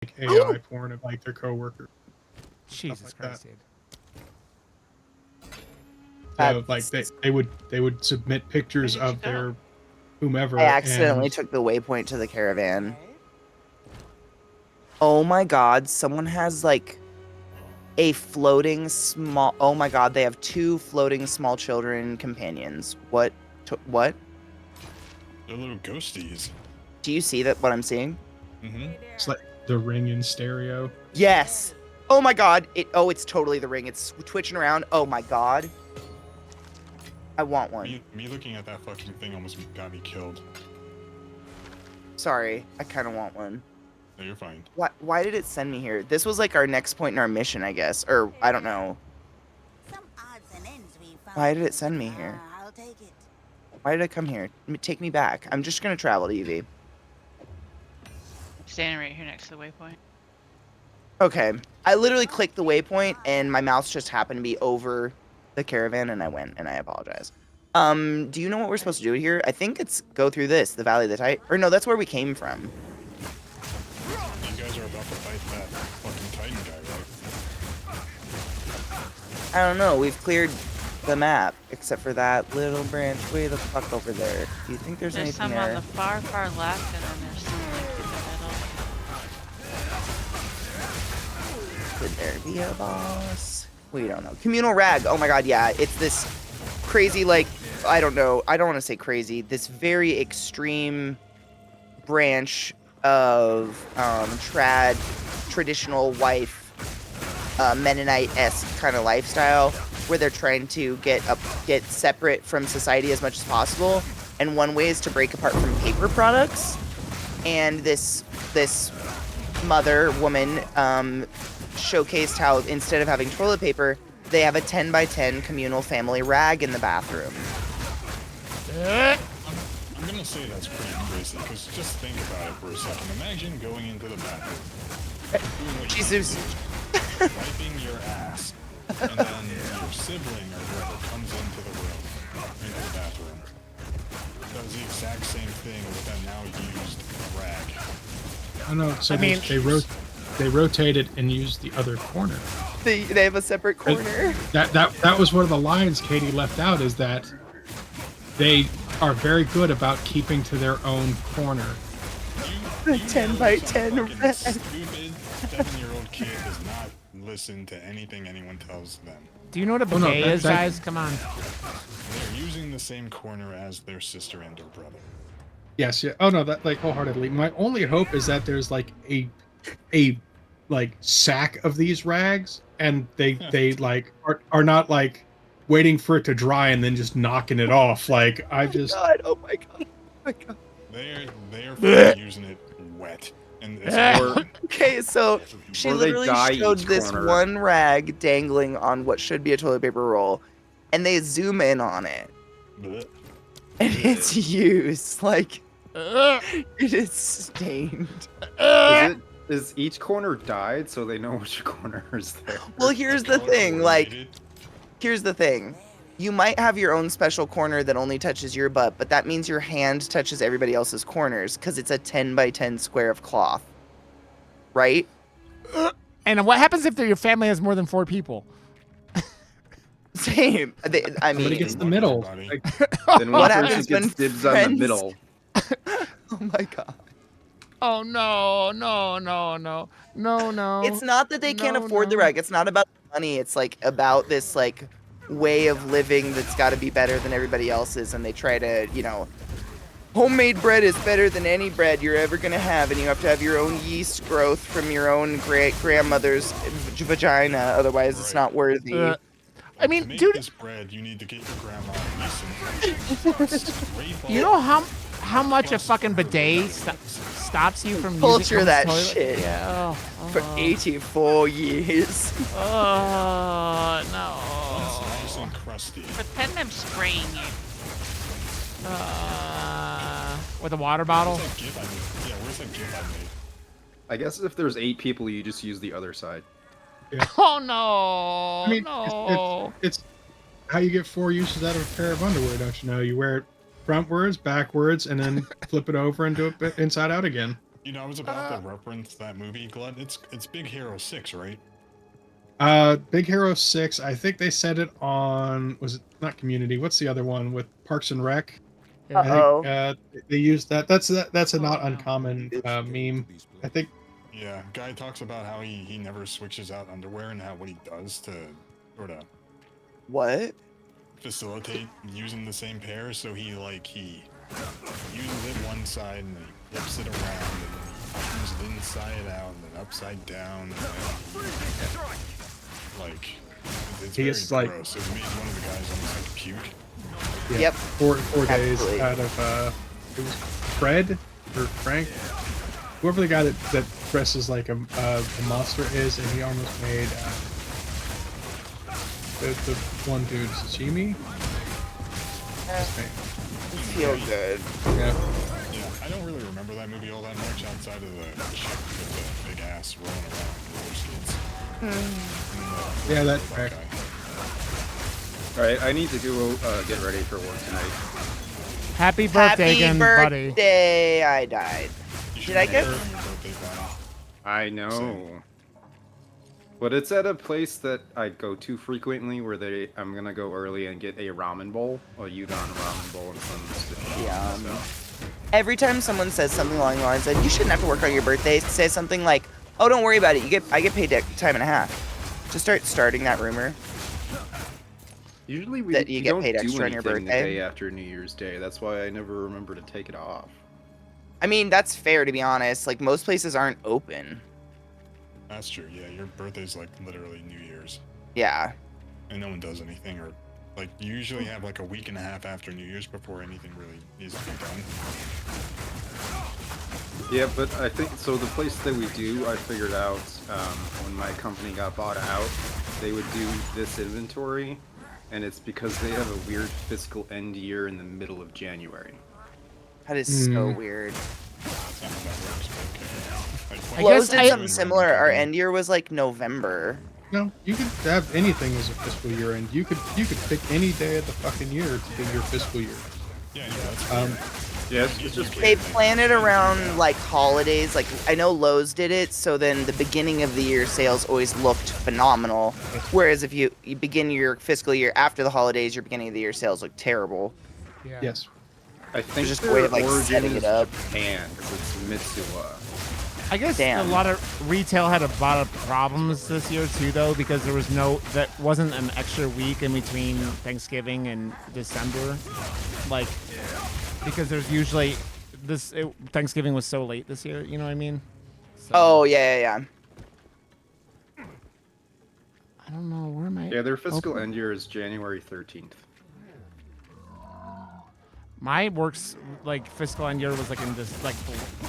like AI porn of like their coworkers. Jesus like Christ, that. dude. So like they would submit pictures of their whomever. I accidentally and took the waypoint to the caravan. Oh my god, someone has like a floating small. Oh my god, they have 2 floating small children companions. What? What? They're little ghosties. Do you see that? What I'm seeing? It's like the Ring in stereo. Yes. Oh my god. It's totally the Ring. It's twitching around. Oh my god. I want one. Me looking at that fucking thing almost got me killed. Sorry, I kind of want one. No, you're fine. Why did it send me here? This was like our next point in our mission, I guess. Or, I don't know. Why did it send me here? I'll take it. Why did I come here? Take me back. I'm just gonna travel to UV. Standing right here next to the waypoint. Okay. I literally clicked the waypoint and my mouse just happened to be over the caravan and I went and I apologize. Do you know what we're supposed to do here? I think it's go through this, the Valley of the Titan. Or no, that's where we came from. You guys are about to fight that fucking Titan guy, right? I don't know. We've cleared the map except for that little branch way the fuck over there. Do you think there's anything some there? on the far left, and then there's some like in the middle. Could there be a boss? We don't know. Communal rag. Oh my god, yeah. It's this crazy, like, I don't know. I don't want to say crazy. This very extreme branch of traditional wife Mennonite-esque kind of lifestyle where they're trying to get separate from society as much as possible. And one way is to break apart from paper products. And this woman showcased how instead of having toilet paper, they have a 10 by 10 communal family rag in the bathroom. I'm gonna say that's pretty crazy, because just think about it for a second. Imagine going into the bathroom, doing what Jesus. wiping your ass, and then your sibling or whoever comes into the room, into the bathroom, does the exact same thing with that now used rag. I know. So they rotated and used the other corner. They have a separate corner. That was one of the lines Katie left out, is that they are very good about keeping to their own corner. The 10 by 10 rag. Stupid 7-year-old kid does not listen to anything anyone tells them. Do you know what a bidet is, guys? Come on. They're using the same corner as their sister and their brother. Yes, yeah. Oh no, that like wholeheartedly. My only hope is that there's like a like sack of these rags, and they like are not like waiting for it to dry and then just knocking it off. Like I just. Oh my god! Oh my god! They are fucking using it wet. And it's Okay, so she literally showed this one rag dangling on what should be a toilet paper roll, and they zoom in on it, and it's used like it is stained. Is each corner dyed so they know which corner is there? Well, here's the thing. Here's the thing. You might have your own special corner that only touches your butt, but that means your hand touches everybody else's corners because it's a 10 by 10 square of cloth. Right? And what happens if your family has more than 4 people? Same. I mean, somebody gets the middle. Like, then what happens when dibs on the middle? Oh my god. Oh no. It's not that they can't afford the rag. It's not about money. It's like about this like way of living that's got to be better than everybody else's, and they try to, homemade bread is better than any bread you're ever gonna have, and you have to have your own yeast growth from your own great grandmother's vagina, otherwise it's not worthy. I mean, to make dude, this bread, you need to get your grandma yeast. you know how much a fucking bidet stops you from culture using that toilet? shit Yeah. for 84 years. Oh no. Nice and crusty. Pretend I'm spraying you. With a water bottle? Where's that gif I made? Yeah, where's that gif I made? I guess if there's 8 people, you just use the other side. Yeah. Oh no! I mean, no. it's how you get 4 uses out of a pair of underwear, don't you know? You wear it frontwards, backwards, and then flip it over and do it inside out again. You know, I was about to reference that movie, Glenn. It's Big Hero 6, right? Big Hero 6, I think they said it on, was it not Community? What's the other one with Parks and Rec? I Yeah. think Uh-oh. they used that. That's a not uncommon meme. I think Yeah, guy talks about how he never switches out underwear and how what he does to sort of What? facilitate using the same pair. So he uses it one side and then he flips it around and then he turns it inside out and then upside down. And then, like it's He very is, like- gross. It made one of the guys almost like puke. yeah, Yep. 4 days Absolutely. out of it was Fred or Frank, whoever the guy that dresses like a monster is, and he almost made the one dude Sashimi. His name. Feel good. Yeah. Yeah, I don't really remember that movie all that much outside of the chick with the big ass rolling around on roller skates. Yeah, that Robot track. guy. All right, I need to go get ready for work tonight. Happy birthday Happy again, buddy. birthday! I died. You Did I should get- wear your birthday vinyl. I know. But it's at a place that I go to frequently where I'm gonna go early and get a ramen bowl, a udon ramen bowl, and some sushi. Yeah. Every time someone says something along the lines of, you shouldn't have to work on your birthday, say something like, oh, don't worry about it. I get paid time and a half. Just start starting that rumor. Usually That you get don't paid do extra on your anything the birthday. day after New Year's Day. That's why I never remember to take it off. I mean, that's fair to be honest. Like, most places aren't open. That's true. Yeah, your birthday's like literally New Year's, Yeah. and no one does anything, or like you usually have like a week and a half after New Year's before anything really needs to be done. Yeah, but I think so. The place that we do, I figured out when my company got bought out, they would do this inventory, and it's because they have a weird fiscal end year in the middle of January. That is so weird. That's not how that works. But okay. Like, I Lowe's guess did I- something similar. Our end year was like November. No, you could have anything as a fiscal year end. You could pick any day of the fucking year to be your fiscal year. Yeah, that's Um, Yeah, it's just They plan it around like holidays. Like, I know Lowe's did it, so then the beginning of the year sales always looked phenomenal. Whereas if you begin your fiscal year after the holidays, your beginning of the year sales look terrible. Yeah. yes. I think just a their way of, like, origin setting is it up. Japan, because it's Mitsuwa. I guess Damn. a lot of retail had a lot of problems this year too, though, because there was that wasn't an extra week in between Thanksgiving and December, like because there's usually Thanksgiving was so late this year. You know what I mean? So, Oh, yeah. I don't know where am I. Yeah, their fiscal Open. end year is January 13th. My works like fiscal end year was like in this like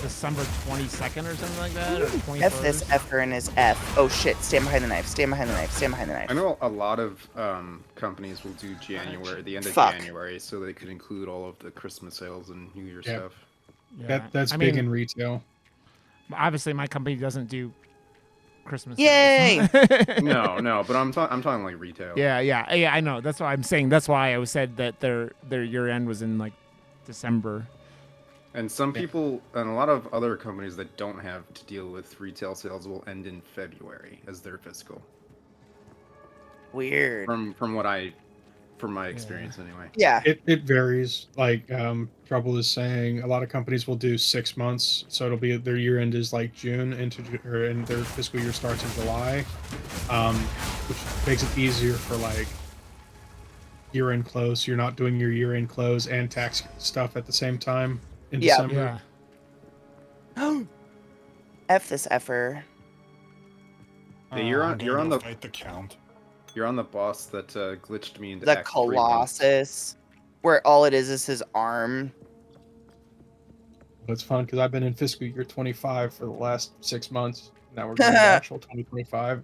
December 22nd or something like that, or 21st. F this effer and his F. Oh shit, stand behind the knife, stand behind the knife, stand behind the knife. I know a lot of companies will do January, the end of Fuck. January, so they could include all of the Christmas sales and New Year Yeah. stuff. Yeah. That's I big mean, in retail. obviously my company doesn't do Christmas. Yay! sales. No, but I'm talking like retail. Yeah, I know. That's why I'm saying. That's why I said that their year end was in like December. And some people, and a lot of other companies that don't have to deal with retail sales will end in February as their fiscal. Weird. From my experience anyway. Yeah. It varies. Like Trouble is saying, a lot of companies will do 6 months, so it'll be their year end is like June and their fiscal year starts in July, which makes it easier for like year end close. You're not doing your year end close and tax stuff at the same time in Yeah. December. Yeah. F this effer. Hey, you're I'm on gonna the fight the count. You're on the boss that glitched me into The Act 3 once. Colossus. Where all it is his arm. But it's fun because I've been in fiscal year 25 for the last 6 months. Now we're going to actual 2025,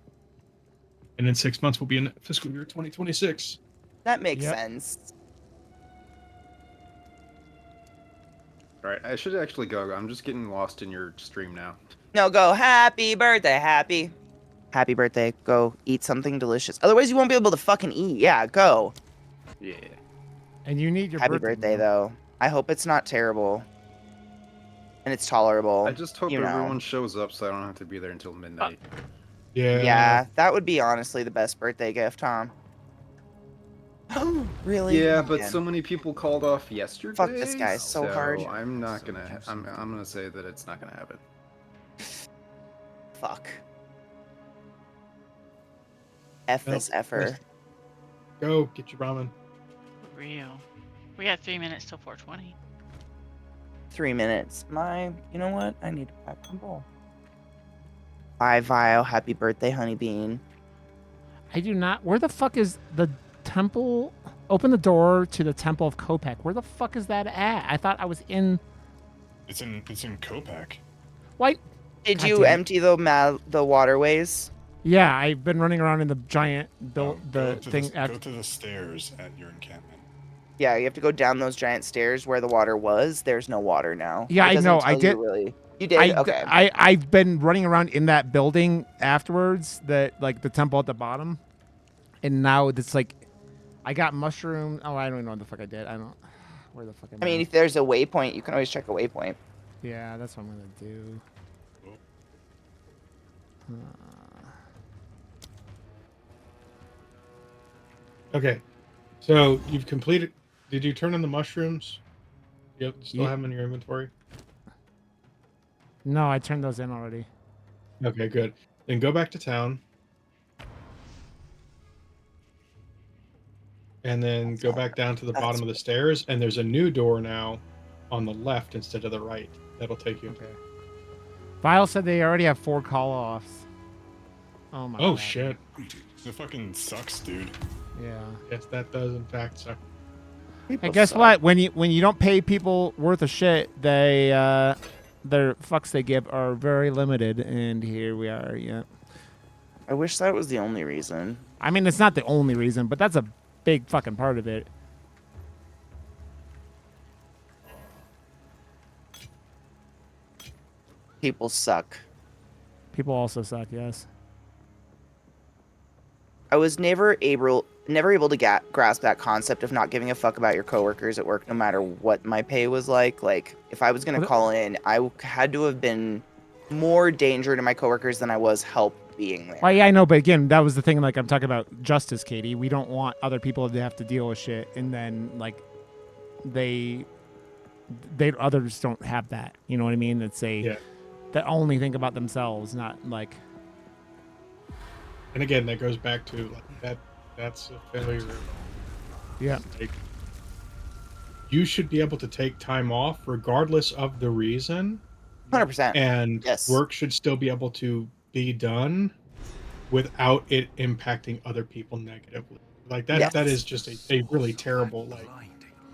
and in 6 months we'll be in fiscal year 2026. That makes Yep. sense. Alright, I should actually go. I'm just getting lost in your stream now. No, go. Happy birthday, happy. Happy birthday. Go eat something delicious. Otherwise, you won't be able to fucking eat. Yeah, go. Yeah. And you need your Happy birthday, though. though. I hope it's not terrible. and it's tolerable. I just hope you know. everyone shows up so I don't have to be there until midnight. Yeah, that would be honestly the best birthday gift, Tom. Oh, really? Yeah, but Man. so many people called off yesterday. Fuck this guy so hard. I'm not gonna. I'm gonna say that it's not gonna happen. Fuck. F this effer. Go get your ramen. For real. We got 3 minutes till 4:20. 3 minutes. You know what? I need to pack my bowl. Bye, Vile. Happy birthday, Honeybean. I do not. Where the fuck is the temple? Open the door to the Temple of Kopek. Where the fuck is that at? I thought I was in. It's in Kopak. Why? Did God you damn it. empty the waterways? Yeah, I've been running around in the giant Go to thing. go to the stairs at your encampment. Yeah, you have to go down those giant stairs where the water was. There's no water now. Yeah, It I doesn't know, tell I you did- Really. You did? Okay. I've been running around in that building afterwards, like the temple at the bottom, and now it's like, I got mushroom. Oh, I don't even know what the fuck I did. I don't. Where the fuck am I mean, if there's a waypoint, you can always check a waypoint. Yeah, that's what I'm gonna do. Okay, so you've completed. Did you turn in the mushrooms? Yep, still Yeah. have them in your inventory. No, I turned those in already. Okay, good. Then go back to town. And then go back down to the bottom of the stairs, and there's a new door now on the left instead of the right. That'll take you. Okay. Vile said they already have 4 call-offs. Oh my. Oh God. shit! It fucking sucks, dude. Yeah. Yes, that does in fact suck. And guess what? When you don't pay people worth of shit, their fucks they give are very limited, and here we are. Yeah. I wish that was the only reason. I mean, it's not the only reason, but that's a big fucking part of it. People suck. People also suck. Yes. I was never able to grasp that concept of not giving a fuck about your coworkers at work, no matter what my pay was like. Like, if I was gonna call in, I had to have been more danger to my coworkers than I was help being there. Well, yeah, I know, but again, that was the thing. Like, I'm talking about justice, Katie. We don't want other people to have to deal with shit, and then like others don't have that. You know what I mean? That that only think about themselves, not like. And again, that goes back to like that's a failure. Yeah. You should be able to take time off regardless of the reason. 100%. And Yes. work should still be able to be done without it impacting other people negatively. Like that Yes. that is just a really terrible like,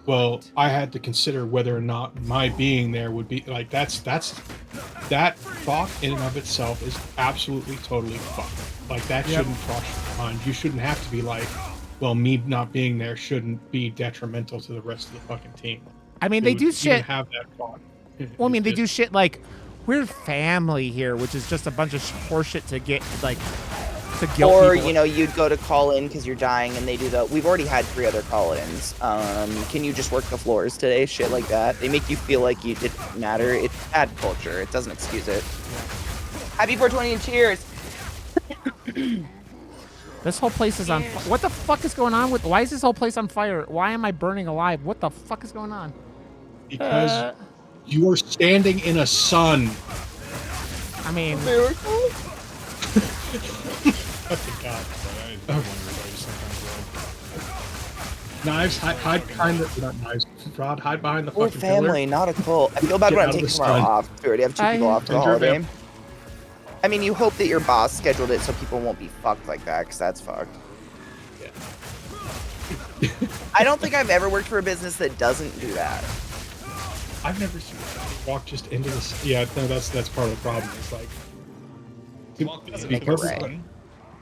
well, I had to consider whether or not my being there would be like that thought in and of itself is absolutely totally fucked. Like that shouldn't cross your mind. You shouldn't have to be like, well, me not being there shouldn't be detrimental to the rest of the fucking team. I mean, they do Even shit. have that thought. Well, I mean, It's they just- do shit like we're family here, which is just a bunch of horseshit to get like to guilt Or, people. you know, you'd go to call in because you're dying and they do we've already had 3 other call-ins. Can you just work the floors today? Shit like that. They make you feel like you didn't matter. It's bad culture. It doesn't excuse it. Happy 420 and cheers! This whole place is on. What the fuck is going on with? Why is this whole place on fire? Why am I burning alive? What the fuck is going on? Because you are standing in a sun. I mean, Miracle? Fucking God. But I wonder why you sometimes Knives, hide behind the not knives. Rod, hide behind the We're fucking family, not a cult. I feel bad Get when I'm out of taking the tomorrow sun. off. We already have 2 people off for the Enjoy holiday. them. I mean, you hope that your boss scheduled it so people won't be fucked like that, because that's fucked. I don't think I've ever worked for a business that doesn't do that. I've never seen somebody walk just into this. Yeah, no, that's part of the problem. It's like, to be make it perfect, right.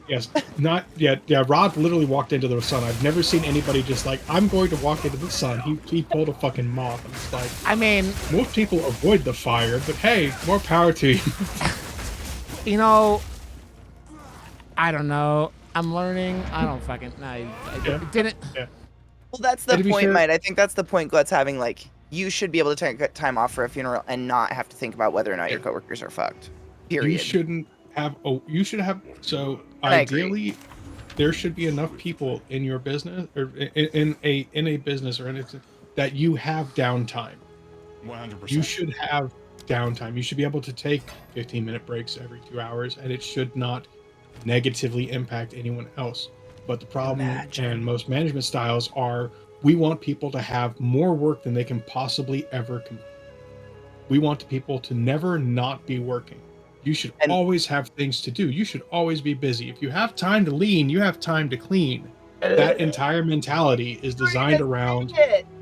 yes, not yet. Yeah, Rod literally walked into the sun. I've never seen anybody just like, I'm going to walk into the sun. He pulled a fucking moth. And it's like, I mean, most people avoid the fire, but hey, more power to you. you know, I don't know. I'm learning. I don't fucking. I Yeah. didn't. Well, that's the And to be point, fair- mate. I think that's the point Glut's having, like, you should be able to take time off for a funeral and not have to think about whether or not your coworkers are fucked. Period. You shouldn't have. Oh, you should have. So And I agree. ideally, there should be enough people in your business or in a business or anything that you have downtime. 100%. You should have downtime. You should be able to take 15-minute breaks every 2 hours, and it should not negatively impact anyone else. But the problem and most management styles are we want people to have more work than they can possibly ever complete. We want people to never not be working. You should always have things to do. You should always be busy. If you have time to lean, you have time to clean. That entire mentality is designed around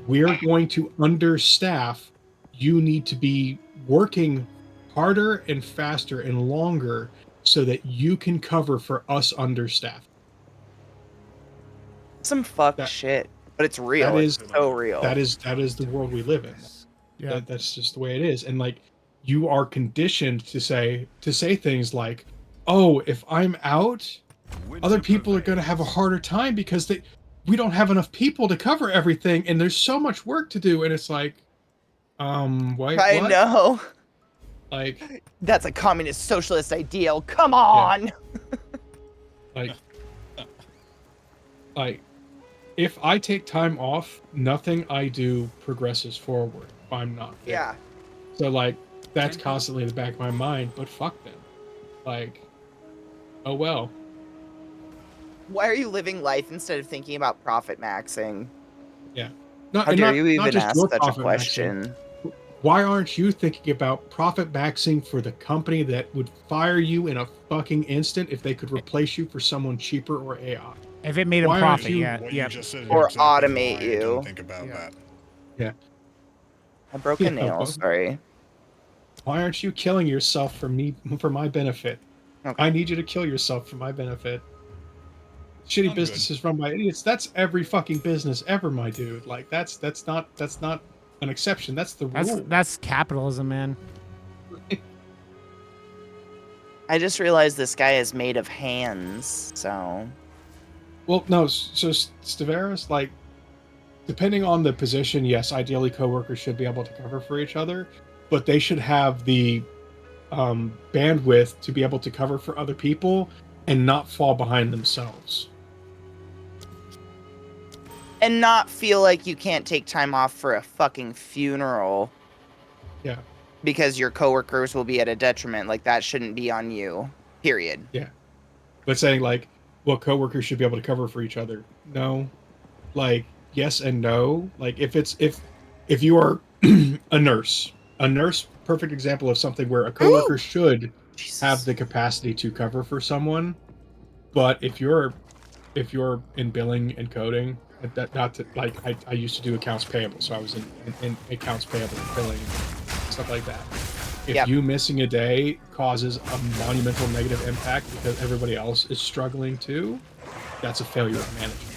we're going to understaff. You need to be working harder and faster and longer so that you can cover for us understaffed. Some shit, but it's real. That is so real. That is the world we live in. Yeah. That's just the way it is. And like you are conditioned to say things like, "Oh, if I'm out, other people are going to have a harder time because we don't have enough people to cover everything, and there's so much work to do." And it's like, what? I know. Like that's a communist socialist ideal. Come on. Yeah. Like, if I take time off, nothing I do progresses forward. If I'm not there. Yeah. So like that's constantly in the back of my mind. But fuck them. Like, oh well. Why are you living life instead of thinking about profit maxing? Yeah. How dare you even ask such a question? Maxing. Why aren't you thinking about profit maxing for the company that would fire you in a fucking instant if they could replace you for someone cheaper or AI? If it made them profit, yeah. Or automate you. Don't think about that. Yeah. I broke a nail, sorry. Why aren't you killing yourself for my benefit? Okay. I need you to kill yourself for my benefit. Shitty businesses run by idiots. That's every fucking business ever, my dude. Like that's not an exception. That's the rule. That's capitalism, man. I just realized this guy is made of hands, so. Well, no. So Staveris, like, depending on the position, yes, ideally coworkers should be able to cover for each other, but they should have the bandwidth to be able to cover for other people and not fall behind themselves. And not feel like you can't take time off for a fucking funeral. Yeah. Because your coworkers will be at a detriment. Like, that shouldn't be on you. Period. Yeah. But saying, like, well, coworkers should be able to cover for each other. No. Like, yes and no. Like, if you are a nurse, perfect example of something where a coworker should have the capacity to cover for someone. But if you're in billing and coding, I used to do accounts payable, so I was in accounts payable and billing, stuff like that. If you missing a day causes a monumental negative impact because everybody else is struggling too, that's a failure of management.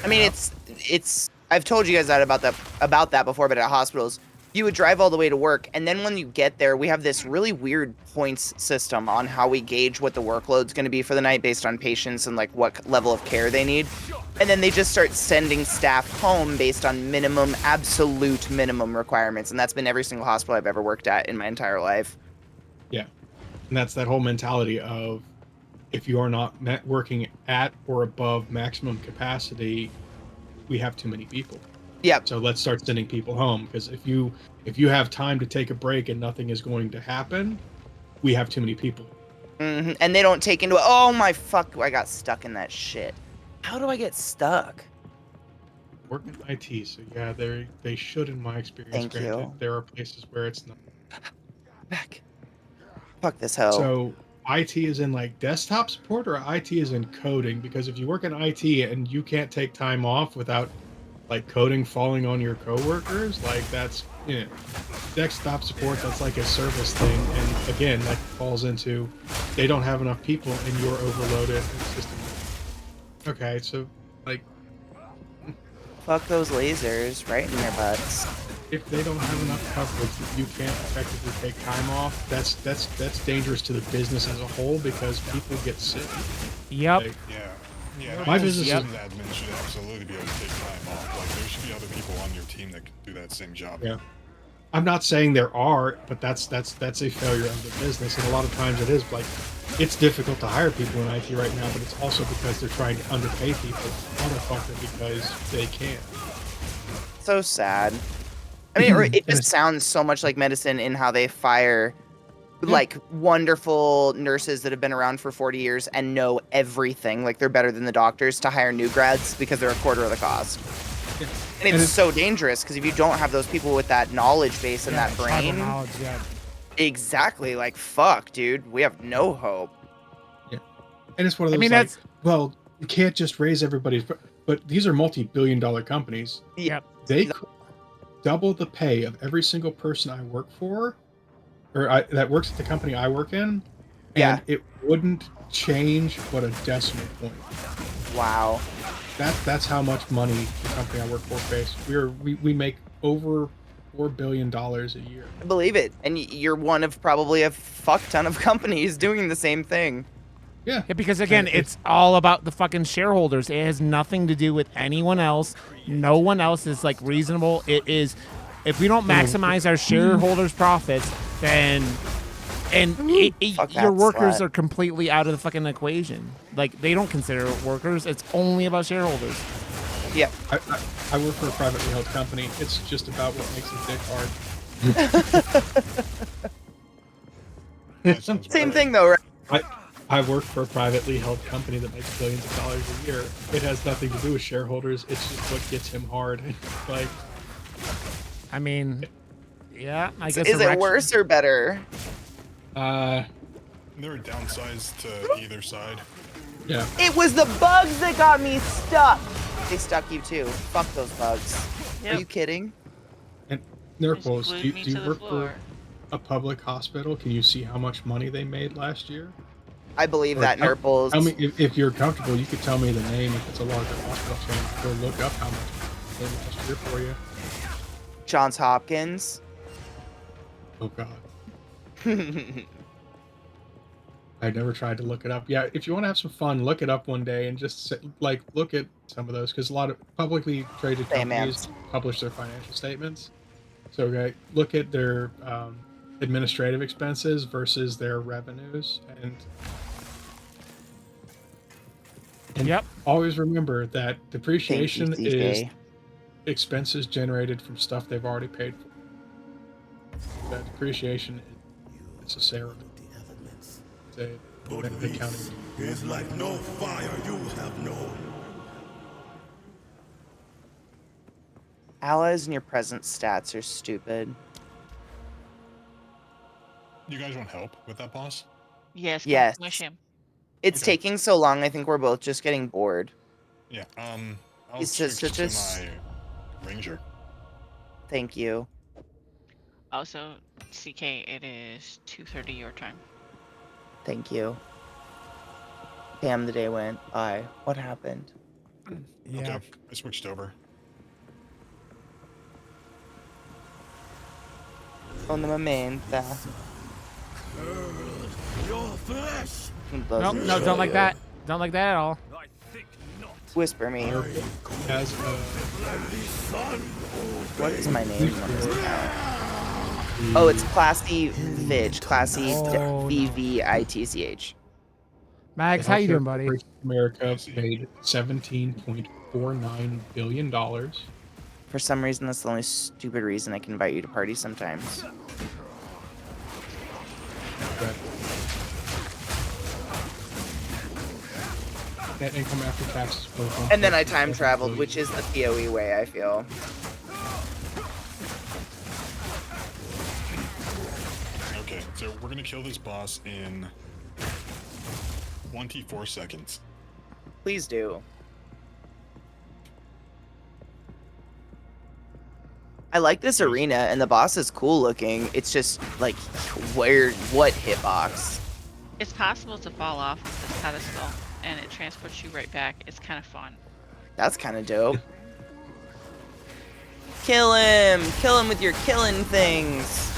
I mean, it's. I've told you guys about that before, but at hospitals, you would drive all the way to work, and then when you get there, we have this really weird points system on how we gauge what the workload's going to be for the night based on patients and like what level of care they need. And then they just start sending staff home based on absolute minimum requirements, and that's been every single hospital I've ever worked at in my entire life. Yeah, and that's that whole mentality of if you are not working at or above maximum capacity, we have too many people. Yeah. So let's start sending people home, because if you have time to take a break and nothing is going to happen, we have too many people. Mm-hmm. And they don't take into it. Oh my fuck! I got stuck in that shit. How do I get stuck? Work in IT, so yeah, they should, in my experience. Thank you. There are places where it's not. Back. Fuck this hell. So IT is in like desktop support, or IT is in coding? Because if you work in IT and you can't take time off without like coding falling on your coworkers, like that's desktop support. That's like a service thing, and again, that falls into they don't have enough people and you're overloaded. It's just okay. So like, fuck those lasers right in their butts. If they don't have enough coverage that you can't effectively take time off, that's dangerous to the business as a whole because people get sick. Yep. Like, Yeah. Yeah, My business Yep. is admin should absolutely be able to take time off. Like, there should be other people on your team that can do that same job. yeah. I'm not saying there are, but that's a failure of the business, and a lot of times it is. Like, it's difficult to hire people in IT right now, but it's also because they're trying to underpay people, motherfucker, because they can. So sad. I mean, it And just it's, sounds so much like medicine in how they fire like wonderful nurses that have been around for 40 years and know everything. Like they're better than the doctors to hire new grads because they're a quarter of the cost. yeah. And it's so dangerous because if you don't have those people with that knowledge base and that tribal brain, knowledge, yeah. exactly, like fuck, dude, we have no hope. Yeah, and it's one of I those mean, like, that's well, you can't just raise everybody's, but these are multi-billion-dollar companies. yep. They could double the pay of every single person I work for, that works at the company I work in, Yeah. and it wouldn't change but a decimal point. Wow. That's how much money the company I work for pays. We make over $4 billion a year. I believe it. And you're one of probably a fuck ton of companies doing the same thing. Yeah, Yeah, because again, it's all about the fucking shareholders. It has nothing to do with anyone else. No one else is like reasonable. It is, if we don't maximize our shareholders' profits, then Fuck your that workers slut. are completely out of the fucking equation. Like they don't consider workers. It's only about shareholders. Yeah. I work for a privately held company. It's just about what makes a dick hard. Same thing though, right? I work for a privately held company that makes billions of dollars a year. It has nothing to do with shareholders. It's just what gets him hard. Like, I mean, yeah, I guess. Is it worse or better? There are downsides to either side. yeah. It was the bugs that got me stuck. They stuck you too. Fuck those bugs. Yep. Are you kidding? And Just Nurples, glued do me you to the work floor. for a public hospital? Can you see how much money they made last year? I believe Or that Nurples. Tell me if you're comfortable. You could tell me the name if it's a larger hospital chain. Go look up how much they made last year for you. Johns Hopkins. Oh God, I never tried to look it up. Yeah, if you want to have some fun, look it up one day and just like look at some of those because a lot of publicly traded companies publish their financial statements. So look at their administrative expenses versus their revenues, and Yep. always remember that depreciation Thank you, is CK. expenses generated from stuff they've already paid for. That depreciation is necessarily an accounting. It's like no fire you have known. Allies in your present stats are stupid. You guys want help with that boss? Yes. Come Yes. Smush him. It's Okay. taking so long. I think we're both just getting bored. Yeah. I'll It's just switch such to a my ranger. Thank you. Also, CK, it is 2:30 your time. Thank you. Damn, the day went by. What happened? Yeah. Okay, I switched over. On the momenta. Your flesh. No, no, don't like that. Don't like that at all. Whisper me. As What is my name on this account? Oh, it's Classy Vitch. Classy Oh, no. VVITCH. Mags, how you doing, buddy? America made $17.49 billion. For some reason, that's the only stupid reason I can invite you to parties sometimes. Net income after taxes. And then I time traveled, which is the PoE way, I feel. Okay, so we're gonna kill this boss in 24 seconds. Please do. I like this arena, and the boss is cool looking. It's just, like, what hitbox? It's possible to fall off of this pedestal, and it transports you right back. It's kind of fun. That's kind of dope. Kill him! Kill him with your killing things!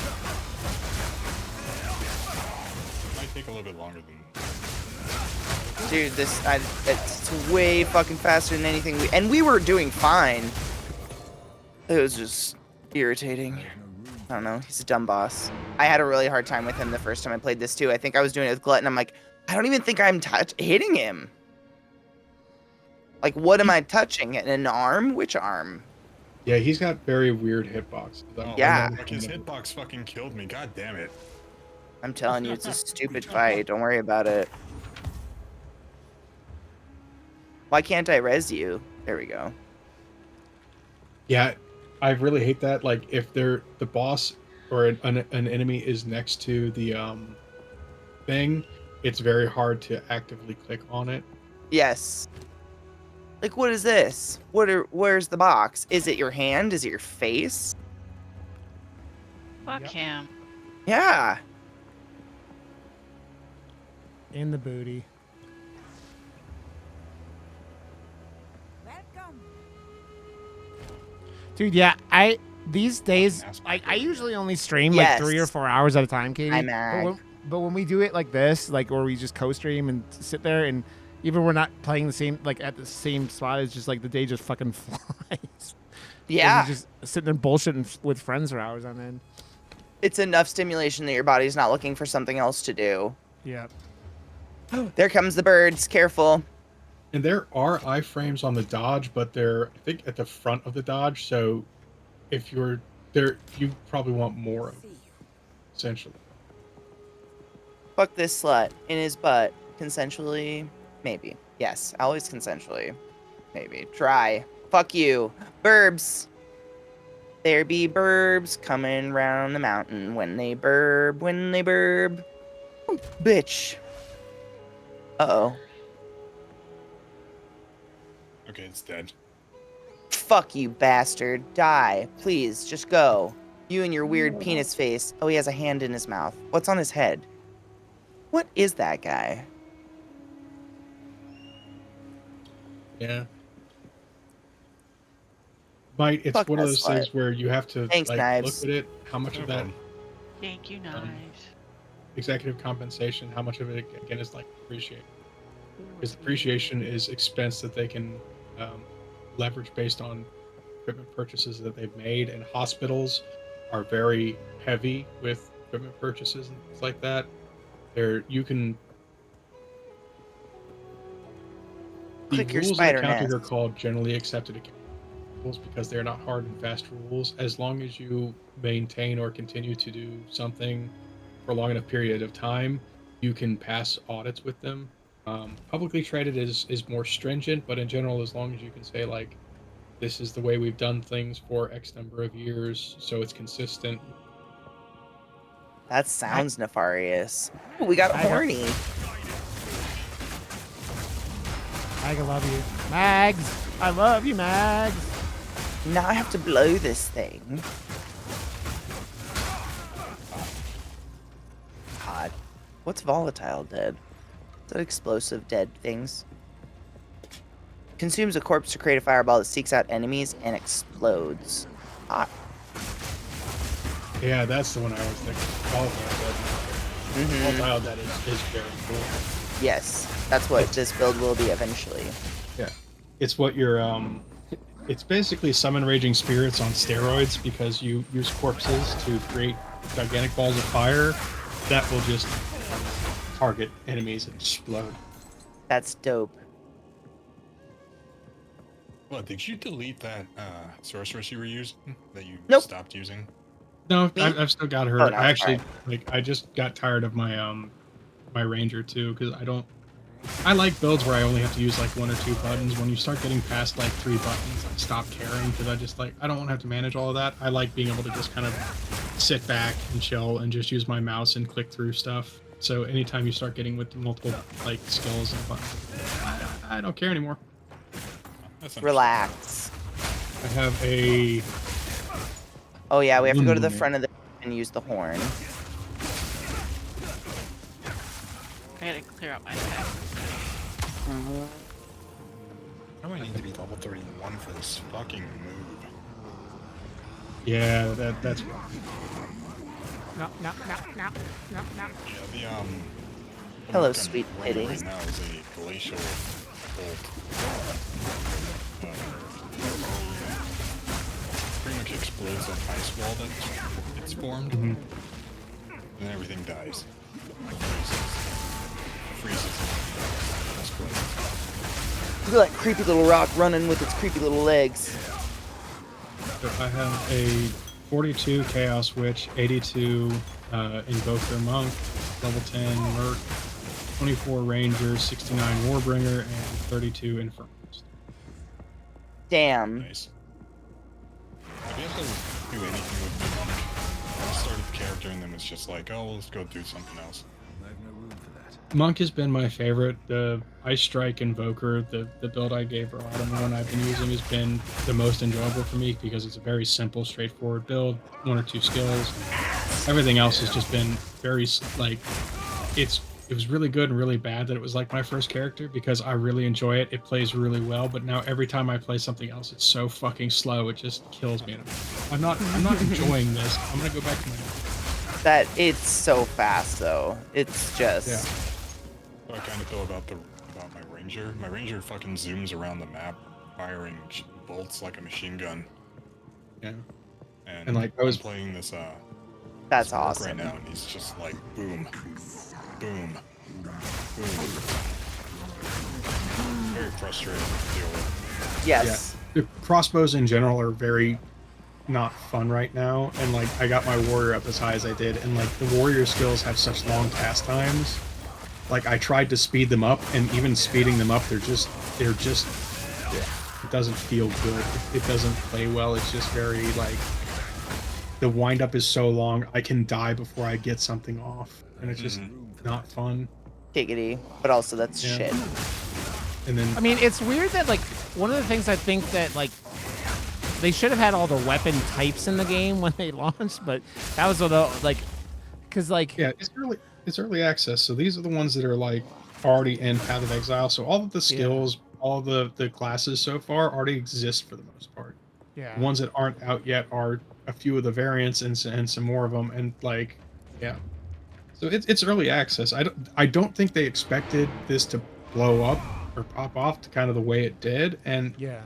Might take a little bit longer than. Dude, it's way fucking faster than anything and we were doing fine. It was just irritating. I don't know. He's a dumb boss. I had a really hard time with him the first time I played this too. I think I was doing it with Glutton. I'm like, I don't even think I'm hitting him. Like, what am I touching? An arm? Which arm? Yeah, he's got very weird hitbox. Yeah. Like his hitbox fucking killed me. God damn it. I'm telling you, it's a stupid fight. Don't worry about it. Why can't I res you? There we go. Yeah, I really hate that. Like, if the boss or an enemy is next to the thing, it's very hard to actively click on it. Yes. Like, what is this? Where's the box? Is it your hand? Is it your face? Fuck him. Yeah. In the booty. Dude, yeah, these days I usually only stream like 3 or 4 hours at a time, Katie. But when we do it like this, like, or we just co-stream and sit there, and even we're not playing the same, like, at the same spot, it's just like the day just fucking flies. Yeah. You're just sitting there bullshitting with friends for hours on end. It's enough stimulation that your body's not looking for something else to do. Yeah. There comes the birds. Careful. And there are iframes on the dodge, but they're, I think, at the front of the dodge. So if you're there, you probably want more of it, essentially. Fuck this slut in his butt. Consensually? Maybe. Yes, always consensually. Maybe. Try. Fuck you. Burbs. There be burbs coming round the mountain when they burb, Oh, bitch. Uh-oh. Okay, it's dead. Fuck you, bastard. Die. Please, just go. You and your weird penis face. Oh, he has a hand in his mouth. What's on his head? What is that guy? Yeah. It's Fuck one of that those slut. things where you have to Thanks, like Knives. look at it, how much of that Thank you, knives. executive compensation, how much of it again is like depreciation. Because depreciation is expense that they can leverage based on equipment purchases that they've made, and hospitals are very heavy with equipment purchases and things like that. You can Click your rules spider of accounting nest. are called generally accepted accounting rules because they're not hard and fast rules. As long as you maintain or continue to do something for a long enough period of time, you can pass audits with them. Publicly traded is more stringent, but in general, as long as you can say, like, this is the way we've done things for X number of years, so it's consistent. That sounds nefarious. Ooh, we got horny. Mag, I love you. Mags! I love you, Mags! Now I have to blow this thing. God. What's volatile dead? Is that explosive dead things? Consumes a corpse to create a fireball that seeks out enemies and explodes. Hot. Yeah, that's the one I was thinking. Volatile dead is very cool. Yes, that's what this build will be eventually. Yeah, it's what your it's basically summon raging spirits on steroids, because you use corpses to create gigantic balls of fire that will just target enemies and explode. That's dope. What, did you delete that sorceress you were using that you Nope. stopped using? No, Me? I've still got her. Oh, no, I actually fine. I just got tired of my my ranger too, because I like builds where I only have to use like 1 or 2 buttons. When you start getting past like 3 buttons, I stop caring, because I don't want to have to manage all of that. I like being able to just kind of sit back and chill and just use my mouse and click through stuff. So anytime you start getting with multiple like skills and buttons, I don't care anymore. That's Relax. I have a Oh yeah, we have to go to the front of the and use the horn. I gotta clear out my pack. How do I need to be level 31 for this fucking move? yeah, that's No. Yeah, The Hello, monk I'm sweet running pitties. right now is a glacial bolt. Pretty much explodes an ice wall that it's formed, and then everything dies. Freezes. Look at that creepy little rock running with its creepy little legs. So I have a 42 Chaos Witch, 82 Invoker Monk, level 10 Merc, 24 Ranger, 69 Warbringer, and 32 Infernalist. Damn. Nice. If you have to do anything with the monk, at the start of the character and then it's just like, oh, well, let's go do something else. Monk has been my favorite. The Ice Strike Invoker, the build I gave Autumn, the one I've been using, has been the most enjoyable for me because it's a very simple, straightforward build, one or two skills. Everything else has just been very, like, it was really good and really bad that it was like my first character because I really enjoy it. It plays really well, but now every time I play something else, it's so fucking slow. It just kills me. I'm not enjoying this. I'm gonna go back to my. That it's so fast though. It's just. Yeah. What I kind of feel about my ranger. My ranger fucking zooms around the map, firing bolts like a machine gun. Yeah. And like I'm playing this That's this orc awesome. right now, and he's just like boom, boom, boom. Very frustrating to deal with. Yes. Yeah. The crossbows in general are very not fun right now, and like I got my warrior up as high as I did, and like the warrior skills have such long cast times. Like I tried to speed them up, and even speeding them up, they're just it doesn't feel good. It doesn't play well. It's just very like the wind up is so long. I can die before I get something off, and it's just not fun. Giggity. But also that's Yeah. shit. And then I mean, it's weird that like one of the things I think that like they should have had all the weapon types in the game when they launched, but that was the like because like yeah, it's early access, so these are the ones that are like already in Path of Exile. So all of the skills, all the classes so far already exist for the most part. yeah. The ones that aren't out yet are a few of the variants and some more of them, and like yeah. So it's early access. I don't think they expected this to blow up or pop off to kind of the way it did, and Yeah.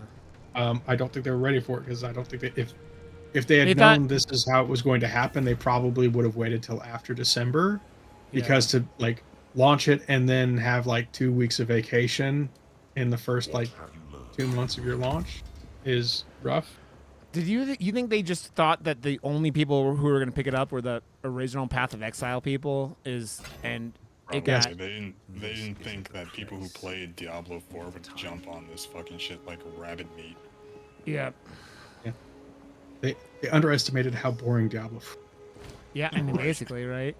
I don't think they were ready for it because I don't think that if they had They known thought- this is how it was going to happen, they probably would have waited till after December, because to like launch it and then have like 2 weeks of vacation in the first like 2 months of your launch is rough. Did you think they just thought that the only people who were going to pick it up were the original Path of Exile people? And it got Probably. They didn't think that people who played Diablo 4 would jump on this fucking shit like rabbit meat. yeah. They underestimated how boring Diablo. Yeah, I mean basically, right?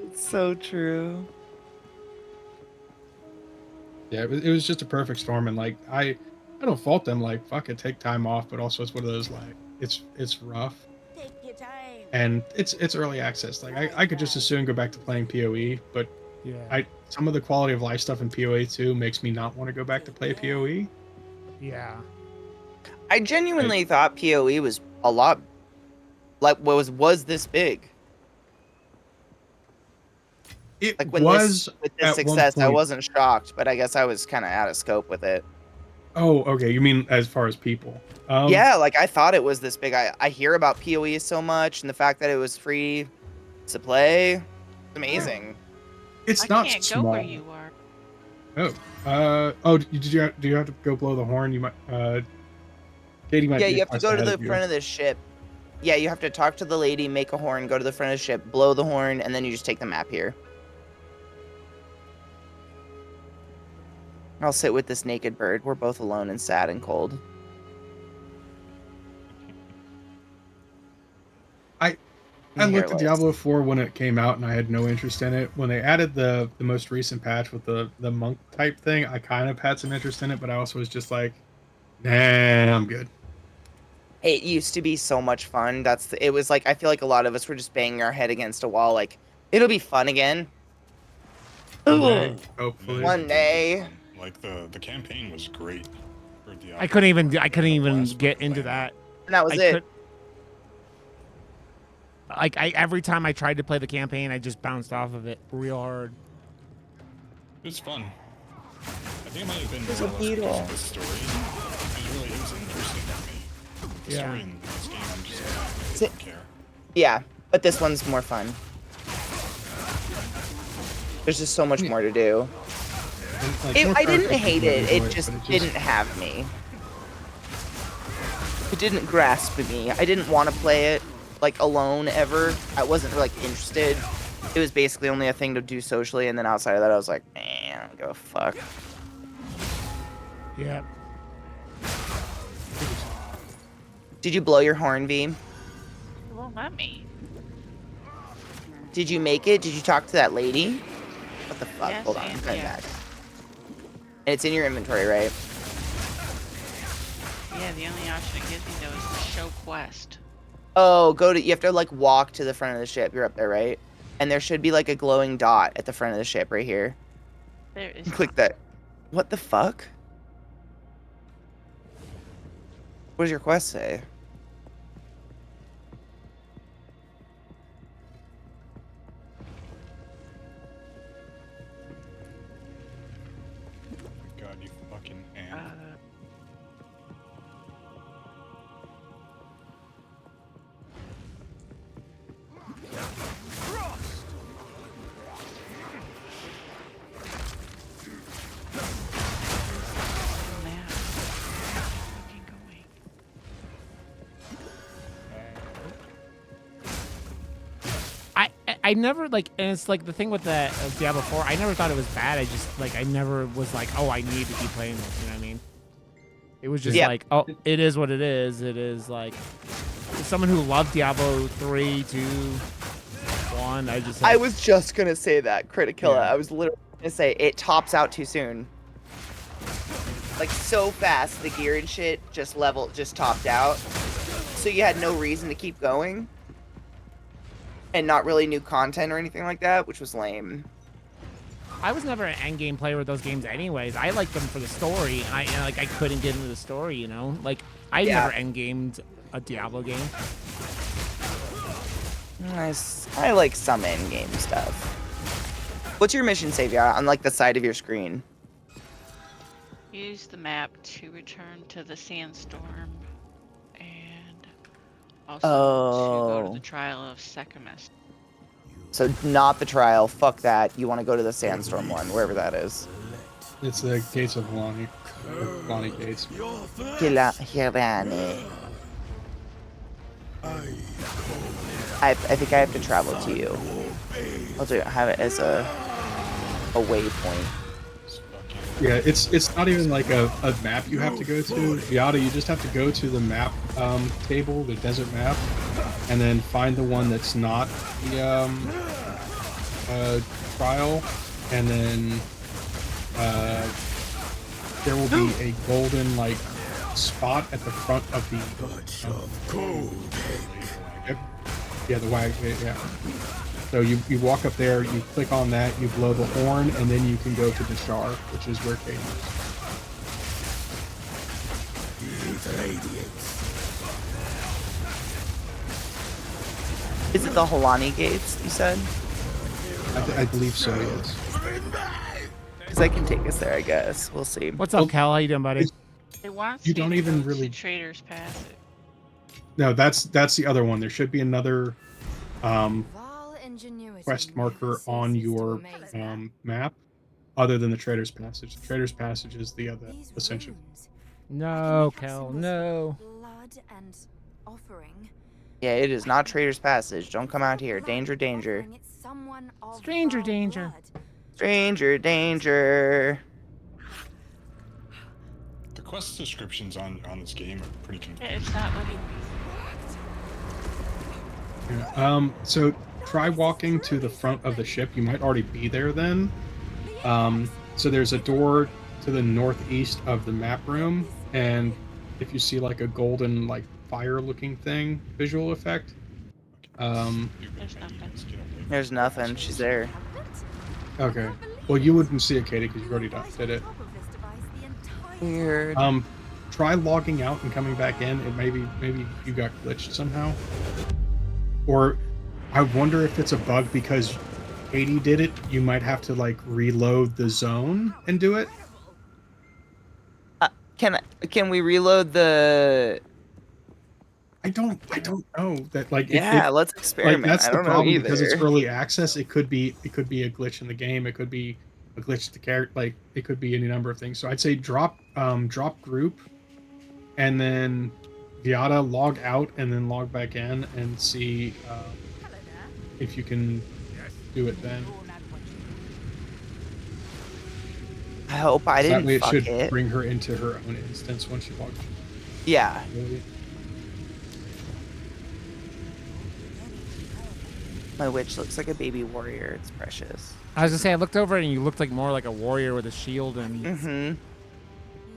It's so true. Yeah, it was just a perfect storm, and like I don't fault them. Like fuck it, take time off, but also it's one of those like it's rough. Take your time. And it's early access. Like I could just as soon go back to playing PoE, but Yeah. some of the quality of life stuff in PoE 2 makes me not want to go back to play PoE. Yeah. I genuinely thought PoE was a lot like was this big. It Like when was with at this one success, I point. wasn't shocked, but I guess I was kind of out of scope with it. Oh, okay. You mean as far as people? Yeah, like I thought it was this big. I hear about PoE so much, and the fact that it was free to play, it's amazing. It's I not can't small. go where you are. Oh, do you have to go blow the horn? You might. Katie might. Yeah, be a you have to quest go to ahead the of you. front of the ship. Yeah, you have to talk to the lady, make a horn, go to the front of the ship, blow the horn, and then you just take the map here. I'll sit with this naked bird. We're both alone and sad and cold. I Here looked it at was. Diablo 4 when it came out, and I had no interest in it. When they added the most recent patch with the monk type thing, I kind of had some interest in it, but I also was just like, nah, I'm good. It used to be so much fun. It was like I feel like a lot of us were just banging our head against a wall. Like it'll be fun again. Okay, Ugh. hopefully. One day. Like the campaign was great for Diablo. I couldn't even The get blast into from that. And that was I it. could- Like every time I tried to play the campaign, I just bounced off of it real hard. It's fun. I think it might have been There's more a or less because beetle. of the story. It was interesting to me. The Yeah. story in this game, I'm just like, I Si- don't care. Yeah, but this one's more fun. There's just so much more to do. And, like, more I didn't characters hate would it. enjoy It just but didn't have me. It didn't grasp me. I didn't want to play it like alone ever. I wasn't like interested. It was basically only a thing to do socially, and then outside of that, I was like, I don't give a fuck. Yeah. Did you blow your horn, V? It won't let me. Did you make it? Did you talk to that lady? What the fuck? Yes, Hold on, I'm and coming yes. back. And it's in your inventory, right? Yeah, the only option it gives me though is the show quest. Oh, you have to like walk to the front of the ship. You're up there, right? And there should be like a glowing dot at the front of the ship right here. There is Click that. What the fuck? What does your quest say? God, you fucking Uh, ant. now. Fucking going. I never like, and it's like the thing with the Diablo 4. I never thought it was bad. I just like I never was like, oh, I need to keep playing this. You know what I mean? It was just Yeah. like, oh, it is what it is. It is like someone who loved Diablo 3, 2, 1. I just I was just gonna say that, Criticilla. Yeah. I was literally gonna say it tops out too soon. Like so fast, the gear and shit just topped out. So you had no reason to keep going. And not really new content or anything like that, which was lame. I was never an endgame player with those games, anyways. I liked them for the story, and I couldn't get into the story, you know. Like I Yeah. never endgamed a Diablo game. Nice. I like some in-game stuff. What's your mission save on like the side of your screen? Use the map to return to the sandstorm, and also to go to Oh. the trial of Secamus. So not the trial. Fuck that. You want to go to the sandstorm one, wherever that is. It's the gates of Lonnie. Lonnie gates. Your flesh. Hirani. I think I have to travel to you. I'll have it as a waypoint. Yeah, it's not even like a map you have to go to. Yada, you just have to go to the map table, the desert map, and then find the one that's not the trial, and then there will be a golden like spot at the front of the Touch of cold. yep. Yeah, the wag. Yeah. So you walk up there, you click on that, you blow the horn, and then you can go to the Shar, which is where Kate is. It radiates. Is it the Holani gates, you said? I believe so, yes. Because I can take us there, I guess. We'll see. What's up, Cal? How you doing, buddy? It wants You me don't to even go really- to Trader's Pass. No, that's the other one. There should be another quest marker on your map, other than the Trader's Passage. The Trader's Passage is the other ascension. No, Cal, no. Yeah, it is not Trader's Passage. Don't come out here. Danger, danger. Stranger danger. Stranger danger. The quest descriptions on this game are pretty Yeah, confusing. it's not letting me. Yeah, so try walking to the front of the ship. You might already be there then. So there's a door to the northeast of the map room, and if you see like a golden like fire looking thing, visual effect. There's nothing. There's nothing. She's there. Okay. Well, you wouldn't see it, Katie, because you already did it. Weird. Try logging out and coming back in. It maybe you got glitched somehow, or I wonder if it's a bug because Katie did it. You might have to like reload the zone and do it. Can we reload the? I don't know that like Yeah, let's it like experiment. that's I the don't know problem because it's either. early access. It could be a glitch in the game. It could be a glitch to the character. Like it could be any number of things. So I'd say drop group and then Viata log out and then log back in and see if you can do it then. I hope I So that didn't way it fuck should it. bring her into her own instance when she logs Yeah. in. My witch looks like a baby warrior. It's precious. I was gonna say I looked over and you looked like more like a warrior with a shield and Mm-hmm.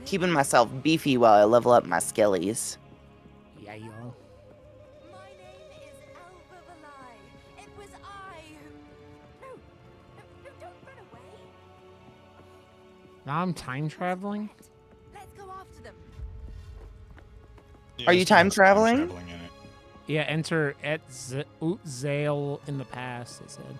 Keeping myself beefy while I level up my skillies. yeah, yo. My name is Elva Valai. It was I who... No, don't run away. Now I'm time traveling. Let's go after them. Yeah, Are you it's got time traveling? in it. Yeah, enter Exile in the past. It said.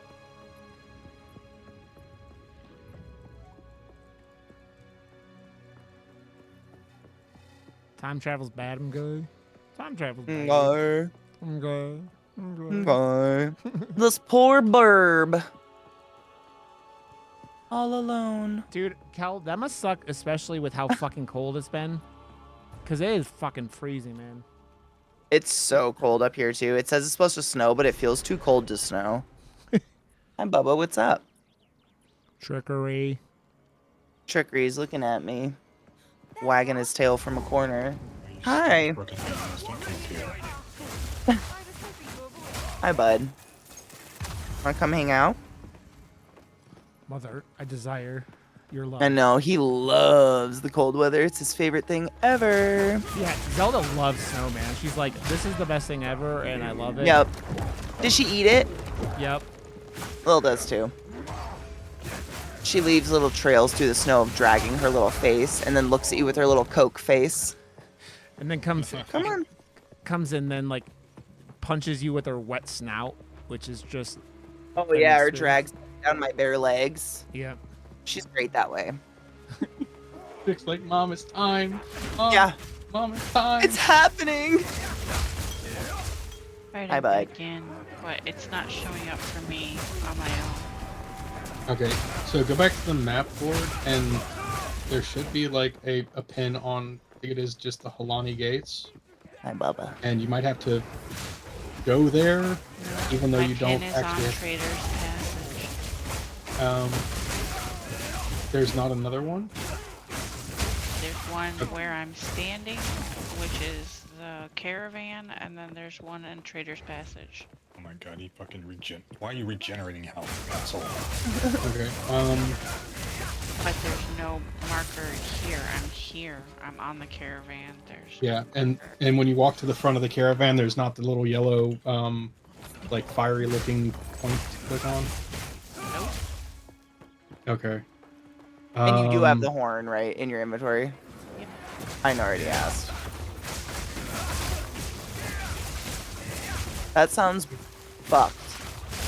Time travel's bad. I'm good. Time travel's bad. No. I'm good. I'm good. No. This poor burb. All alone. Dude, Cal, that must suck, especially with how fucking cold it's been. Cause it is fucking freezing, man. It's so cold up here too. It says it's supposed to snow, but it feels too cold to snow. Hi, Bubba. What's up? Trickery. Trickery's looking at me, wagging his tail from a corner. You Hi. broken hands, don't come up here. I was hoping you were avoid. Hi, bud. Wanna come hang out? Mother, I desire your love. I know, he loves the cold weather. It's his favorite thing ever. Yeah, Zelda loves snow, man. She's like, this is the best thing ever, and I love it. Yep. Did she eat it? Yep. Lil does too. She leaves little trails through the snow of dragging her little face and then looks at you with her little Coke face. And then comes Come on. comes in, then like punches you with her wet snout, which is just Oh That yeah, makes or sense. drags down my bare legs. yeah. She's great that way. It's like, Mom, it's time. Mom, Yeah. Mom, it's time. It's happening. Right, Hi, I'm bud. back in, but it's not showing up for me on my own. Okay, so go back to the map board, and there should be like a pin on, I think it is just the Halani gates, Hi, Bubba. and you might have to go there, even though My you pin don't is actually. on Trader's Passage. There's not another one. There's one where I'm standing, which is the caravan, and then there's one in Trader's Passage. Oh my god, he fucking Why are you regenerating health, asshole? Okay. But there's no marker here. I'm here. I'm on the caravan. There's no Yeah, and marker. when you walk to the front of the caravan, there's not the little yellow, like fiery looking point to click on. Nope. Okay. And you do have the horn, right, in your inventory? Yep. I already asked. That sounds fucked.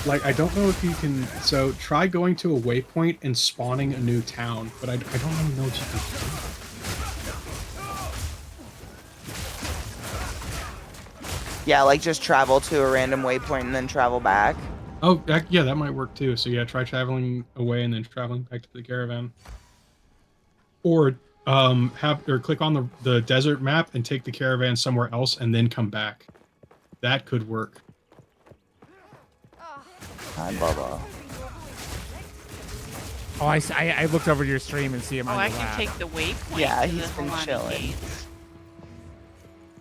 Like, I don't know if you can. So try going to a waypoint and spawning a new town, but I don't really know what you can do. Yeah, like just travel to a random waypoint and then travel back. Oh, yeah, that might work too. So yeah, try traveling away and then traveling back to the caravan. Or click on the desert map and take the caravan somewhere else and then come back. That could work. Hi, Bubba. Oh, I looked over your stream and see him Oh, on I your can lap. take the waypoint Yeah, to he's the been Halani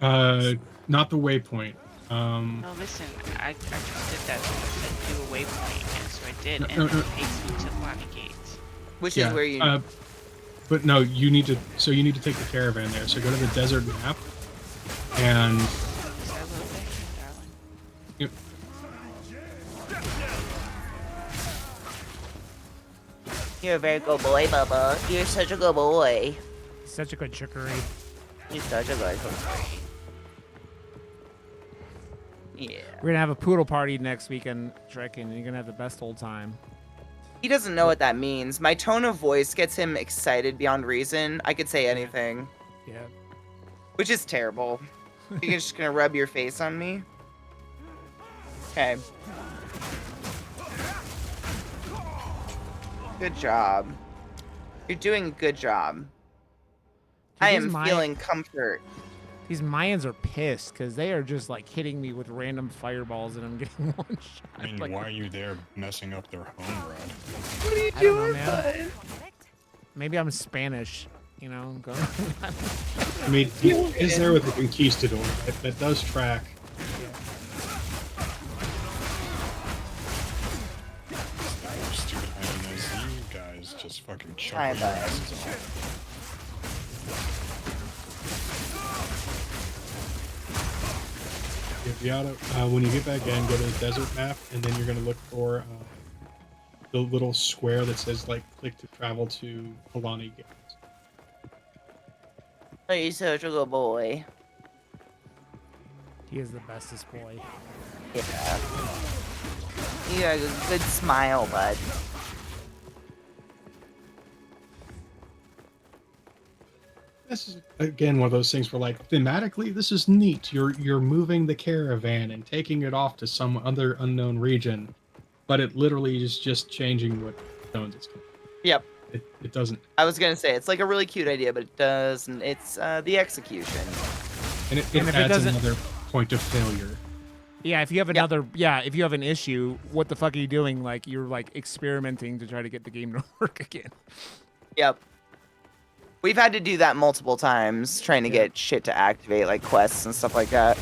chilling. Not the waypoint. No, listen, I just did that because it said do a waypoint, and so I did, and No, then no. it takes me to the Halani Gates. Which Yeah. is where you... But no, you need to. So you need to take the caravan there. So go to the desert map, and Is that a little bit, darling? yep. You're a very good boy, Bubba. You're such a good boy. Such a good trickery. You're such a good boy. Yeah. We're gonna have a poodle party next weekend, Trick, and you're gonna have the best old time. He doesn't know what that means. My tone of voice gets him excited beyond reason. I could say anything, Yeah. which is terrible. You're just gonna rub your face on me? Okay. Good job. You're doing a good job. I these am feeling comfort. These Mayans are pissed because they are just like hitting me with random fireballs and I'm getting one shot. I mean, Like, why are you there messing up their home, Rod? What are you I don't know, doing, man. bud? Maybe I'm Spanish, you know? I mean, he is there with the conquistador. That does track. Stupid hyenas. You guys just fucking Hi, chuckle your bud. asses off. If you oughta, when you get back in, go to the desert map, and then you're gonna look for the little square that says like click to travel to Alani Gates. Oh, you're such a good boy. He is the bestest boy. Yeah. You got a good smile, bud. This is again one of those things where, like, thematically, this is neat. You're moving the caravan and taking it off to some other unknown region, but it literally is just changing what zones it's. Yep. It doesn't. I was gonna say it's like a really cute idea, but it doesn't. It's the execution. And it And if it adds doesn't- another point of failure. Yeah, if you have another, if you have an issue, what the fuck are you doing? Like, you're like experimenting to try to get the game to work again. Yep. We've had to do that multiple times, trying to get shit to activate, like quests and stuff like that.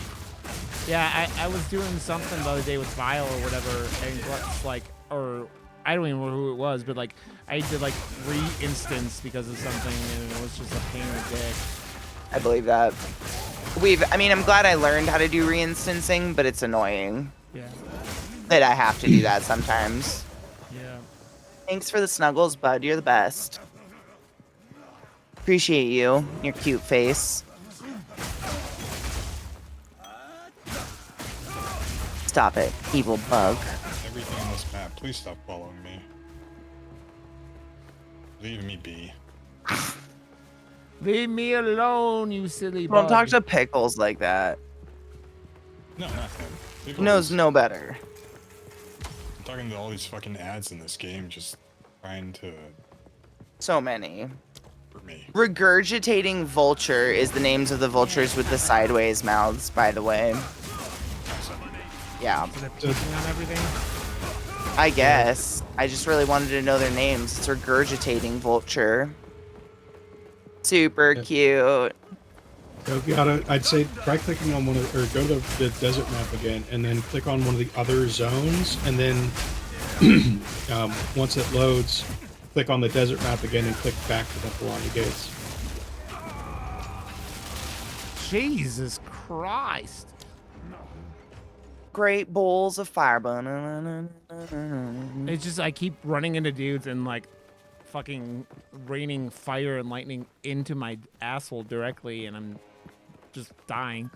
Yeah, I was doing something the other day with Vile or whatever, and it's like, or I don't even know who it was, but like, I did like re-instance because of something, and it was just a pain in the dick. I believe that. I mean, I'm glad I learned how to do reinstancing, but it's annoying Yeah. that I have to do that sometimes. Yeah. Thanks for the snuggles, bud. You're the best. Appreciate you, your cute face. Stop it, evil bug. Everything on this map, please stop following me. Leave me be. Leave me alone, you silly Don't talk bug. to Pickles like that. No, not him. He People knows just- no better. I'm talking to all these fucking ads in this game, just trying to So many. for me. Regurgitating vulture is the names of the vultures with the sideways mouths, by the way. Yeah, Is it peeking on everything? I guess. I just really wanted to know their names. It's regurgitating vulture. Super Yeah. cute. So you gotta, I'd say try clicking on one of, or go to the desert map again, and then click on one of the other zones, and then once it loads, click on the desert map again and click back to the Alani Gates. Jesus Christ. Great bowls of fire. It's just I keep running into dudes and like fucking raining fire and lightning into my asshole directly, and I'm just dying.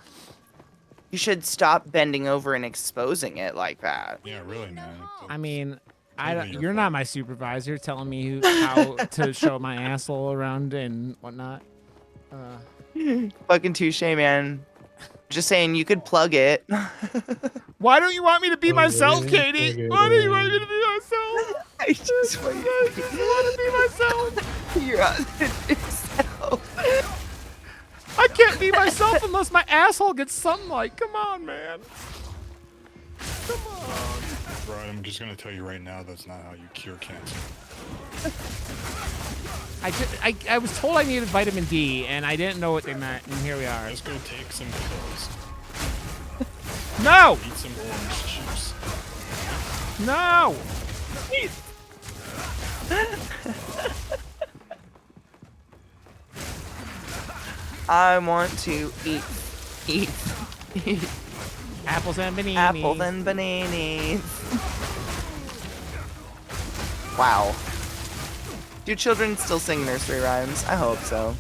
You should stop bending over and exposing it like that. Yeah, really, man. I mean, Totally your you're fault. not my supervisor telling me how to show my asshole around and whatnot. Fucking touche, man. Just saying, you could plug it. Why don't you want me to be myself, Okay, Katie? okay, Why don't you okay. want me to be myself? I just want I just want to be myself. You're on yourself. I can't be myself unless my asshole gets sunlight. Come on, man. Come on. Right, I'm just gonna tell you right now, that's not how you cure cancer. I was told I needed vitamin D, and I didn't know what they meant, and here we are. Just go take some pills. No! Eat some orange juice. No! I want to eat. Apples and bananas. Apples and bananas. Wow. Do children still sing nursery rhymes? I hope so.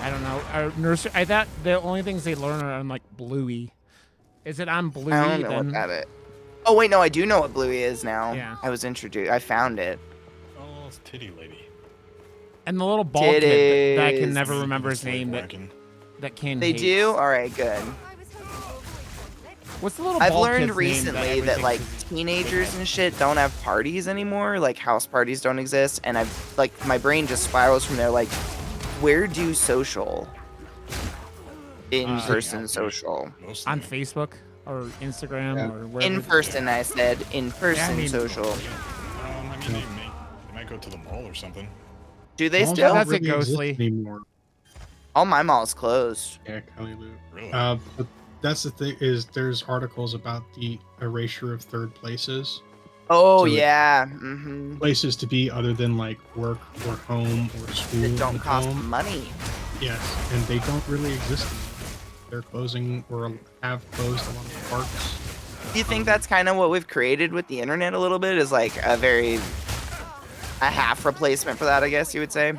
I don't know. Our nursery. I thought the only things they learn are on like Bluey. Is it on Bluey? I don't know then? what that is. Oh wait, no, I do know what Bluey is now. Yeah. I was introduced. I found it. Oh, it's Titty Lady. And the little bald kid that I can Titties. never remember his Slave name. wagon. That Ken They hates. do. All right, good. I was hoping What's the little I've bald learned kid's recently name that like everything- teenagers and shit don't have parties anymore. Like house parties don't exist, and I've like my brain just spirals from there. Like, where do social? In-person social. Most of on them. Facebook or Instagram Yeah. or wherever. In person, I said. In-person Yeah, I mean- social. I mean, they might go to the mall or something. Do they Malls still? don't That's a really exist ghostly. anymore. All my malls closed. Yeah, Kelly Lou. Really? But that's the thing is there's articles about the erasure of third places. Oh So it- yeah. Mm-hmm. Places to be other than like work or home or school. That don't and cost home. money. Yes, and they don't really exist anymore. They're closing or have closed a lot of parks. Do you think that's kind of what we've created with the internet a little bit? Is like a half replacement for that, I guess you would say.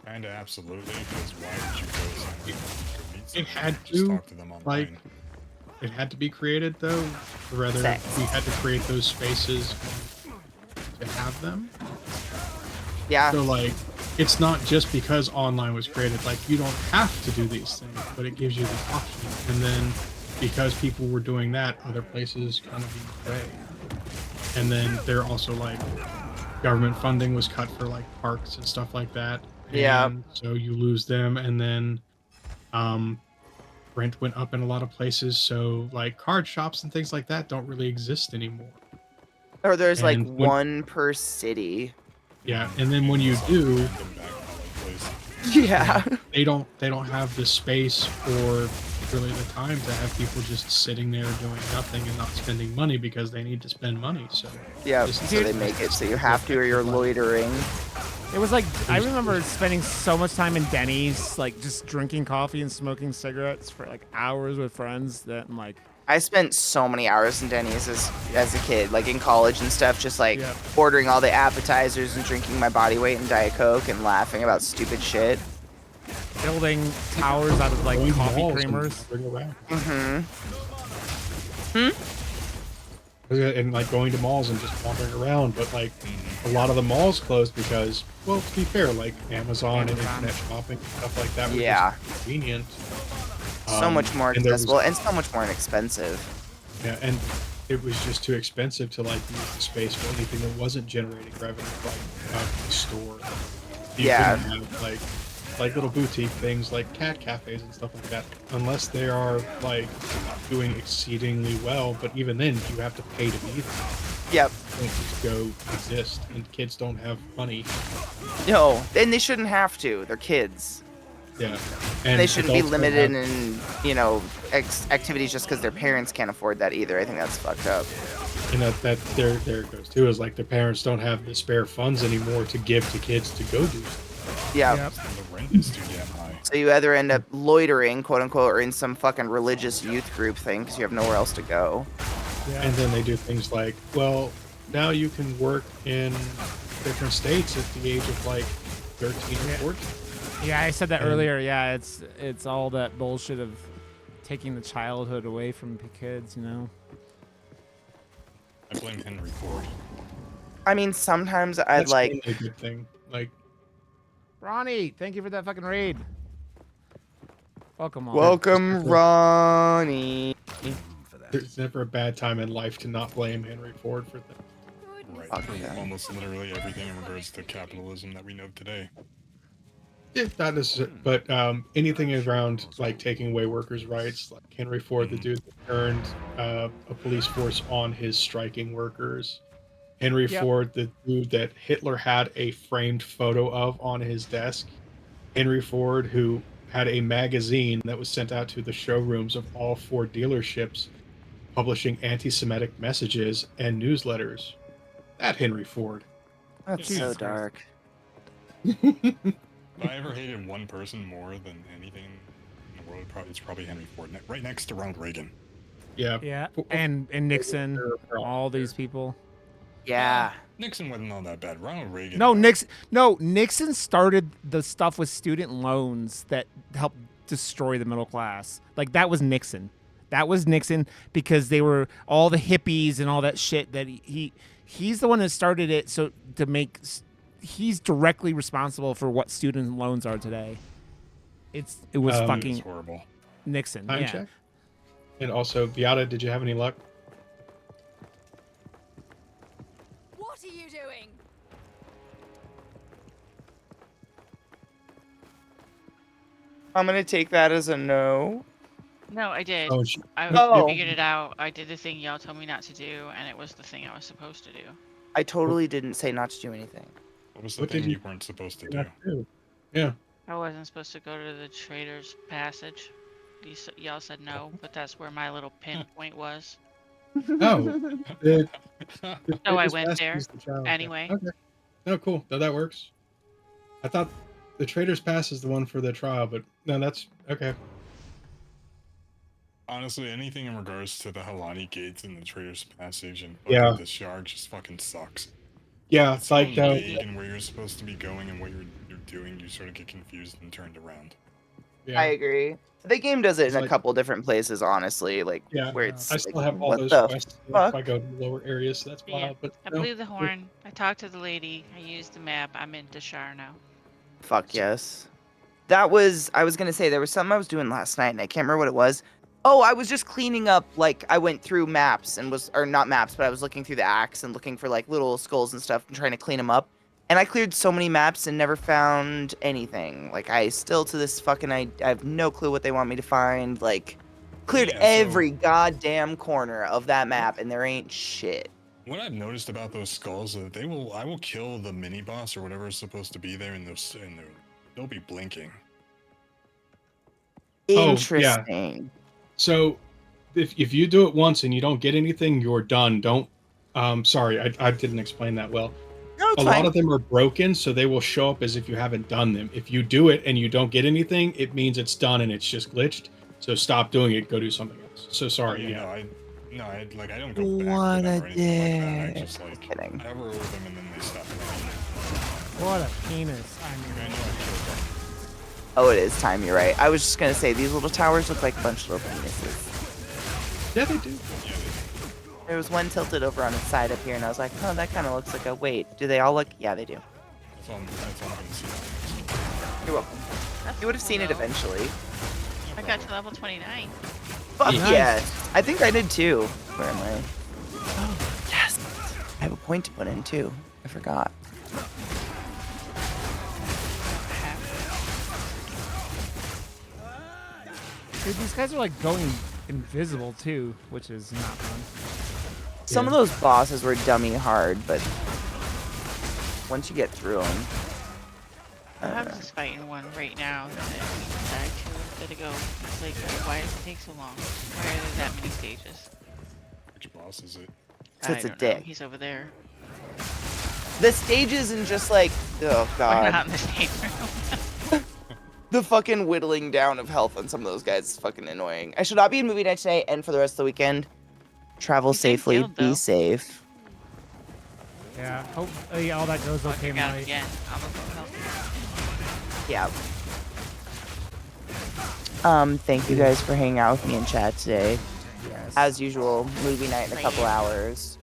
Kinda absolutely, because why would you go somewhere to meet It had someone? Just to, talk to them online. like, it had to be created though. Or rather, Sex. we had to create those spaces to have them. Yeah. So like, it's not just because online was created. Like, you don't have to do these things, but it gives you the option. And then because people were doing that, other places kind of moved away. And then they're also like, government funding was cut for like parks and stuff like that. Yeah. And so you lose them, and then rent went up in a lot of places. So like card shops and things like that don't really exist anymore. Or there's like And when- one per city. Yeah, and then when you do, Them back in the right place. Yeah. they don't have the space or really the time to have people just sitting there doing nothing and not spending money because they need to spend money. So Yeah. Just- So they make it so you have to, or you're loitering. It was like I remember spending so much time in Denny's, like just drinking coffee and smoking cigarettes for like hours with friends. That I'm like, I spent so many hours in Denny's as a kid, like in college and stuff, just like Yeah. ordering all the appetizers and drinking my body weight in Diet Coke and laughing about stupid shit. building towers out of like going to coffee malls and creamers. bring it back. Mm-hmm. And like going to malls and just wandering around, but like a lot of the malls closed because, well, to be fair, like Amazon and Amazon. internet shopping and stuff like that were Yeah. just convenient. So much more and there was- accessible and so much more inexpensive. Yeah, and it was just too expensive to like use the space for anything that wasn't generating revenue, like the store. You Yeah. couldn't have like little boutique things like cat cafes and stuff like that, unless they are like doing exceedingly well. But even then, you have to pay to be there. Yep. You can't just go exist, and kids don't have money. No, and they shouldn't have to. They're kids. Yeah, and They shouldn't be adults don't limited have- in, activities just because their parents can't afford that either. I think that's fucked up. And that there it goes too. Is like their parents don't have the spare funds anymore to give to kids to go do stuff. Yeah. Yep. And the rent is too damn high. So you either end up loitering, quote unquote, or in some fucking religious youth group thing because you have nowhere else to go. And then they do things like, well, now you can work in different states at the age of like 13 or 14. Yeah, I said that And- earlier. Yeah, it's all that bullshit of taking the childhood away from the kids. You know. I blame Henry Ford. I mean, sometimes I'd That's like. only a good thing. Like, Ronnie, thank you for that fucking raid. Welcome on. Welcome, Ronnie. there's never a bad time in life to not blame Henry Ford for things. Right. Fuck For yeah. almost literally everything in regards to capitalism that we know today. Yeah, not necessarily, but anything around like taking away workers' rights, like Henry Ford, the dude that turned a police force on his striking workers. Henry Yep. Ford, the dude that Hitler had a framed photo of on his desk. Henry Ford, who had a magazine that was sent out to the showrooms of all Ford dealerships, publishing anti-Semitic messages and newsletters. That Henry Ford. That's so Jesus dark. If I ever hated one person more than anything in the world, it's probably Henry Ford. Right next to Ronald Reagan. Yeah. Yeah, and Nixon, all these people. Yeah. Nixon wasn't all that bad. Ronald Reagan. No, Nixon started the stuff with student loans that helped destroy the middle class. Like that was Nixon. That was Nixon because they were all the hippies and all that shit that he's the one that started it. So to make, he's directly responsible for what student loans are today. It was It's fucking horrible. Nixon. Time Yeah. check. And also, Beata, did you have any luck? What are you doing? I'm gonna take that as a no. No, I did. Oh, I Oh. figured it out. I did the thing y'all told me not to do, and it was the thing I was supposed to do. I totally didn't say not to do anything. What was the What did thing you- you weren't supposed to yeah, do? yeah. I wasn't supposed to go to the Trader's Passage. Y'all said no, but that's where my little pinpoint was. Oh, the So I Trader's went Pass there is the trial. anyway. Okay. No, cool. No, that works. I thought the Trader's Pass is the one for the trial, but no, that's okay. Honestly, anything in regards to the Halani gates and the Trader's Passage and Yeah. the Shark just fucking sucks. Yeah, It's it's like so vague and where you're supposed to be going and what you're doing, you sort of get confused and turned around. yeah. I agree. The game does it It's in a like- couple different places, honestly. Like Yeah, where it's I still like, have all what those the quests fuck? if I go to lower areas, so that's But yeah, wild. But I no, blew the horn. I talked to the lady. I used the map. I'm in Dashar now. Fuck yes. I was gonna say there was something I was doing last night and I can't remember what it was. Oh, I was just cleaning up, like I went through maps and or not maps, but I was looking through the axe and looking for like little skulls and stuff and trying to clean them up. And I cleared so many maps and never found anything. Like I still to this fucking I have no clue what they want me to find. Like cleared Yeah, so- every goddamn corner of that map and there ain't shit. What I've noticed about those skulls is that I will kill the mini boss or whatever is supposed to be there, and they'll be blinking. Oh, yeah. Interesting. So if you do it once and you don't get anything, you're done. Don't. Sorry, I didn't explain that well. No, it's A fine. lot of them are broken, so they will show up as if you haven't done them. If you do it and you don't get anything, it means it's done and it's just glitched. So stop doing it. Go do something else. So sorry. Yeah. I don't go back What for them a or anything like that. I dick. just like Kidding. I roll them and then they stop. What a penis. I I mean, know I killed them. Oh, it is time. You're right. I was just gonna say these little towers look like a bunch of little penises. Yeah, they do. Yeah, There was one tilted over on its side up here, and I was like, oh, that kind of looks like a. Wait, do they all look? Yeah, they do. that's all I'm gonna see. You're welcome. That's You would have seen it cool, though. eventually. I got to level 29. Fuck Nice. yeah! I think I did too. Where am I? Oh, yes! I have a point to put in too. I forgot. dude, these guys are like going invisible too, which is not fun. Some of those bosses were dummy hard, but once you get through them, I'm just fighting one right now that we decided to a bit ago. It's like, why does it take so long? Why are there that many stages? Which boss is it? So I it's a don't know. dick. He's over there. the stages and just like, oh We're god, not in the same room. the fucking whittling down of health on some of those guys is fucking annoying. I should not be in movie night today and for the rest of the weekend. Travel He's been safely, healed, be though. safe. Yeah, hopefully all that goes I okay, forgot Mike. again. I'm a full health. Yeah. Thank you guys for hanging out with me in chat today. Yes. As usual, movie night in a couple Same. hours.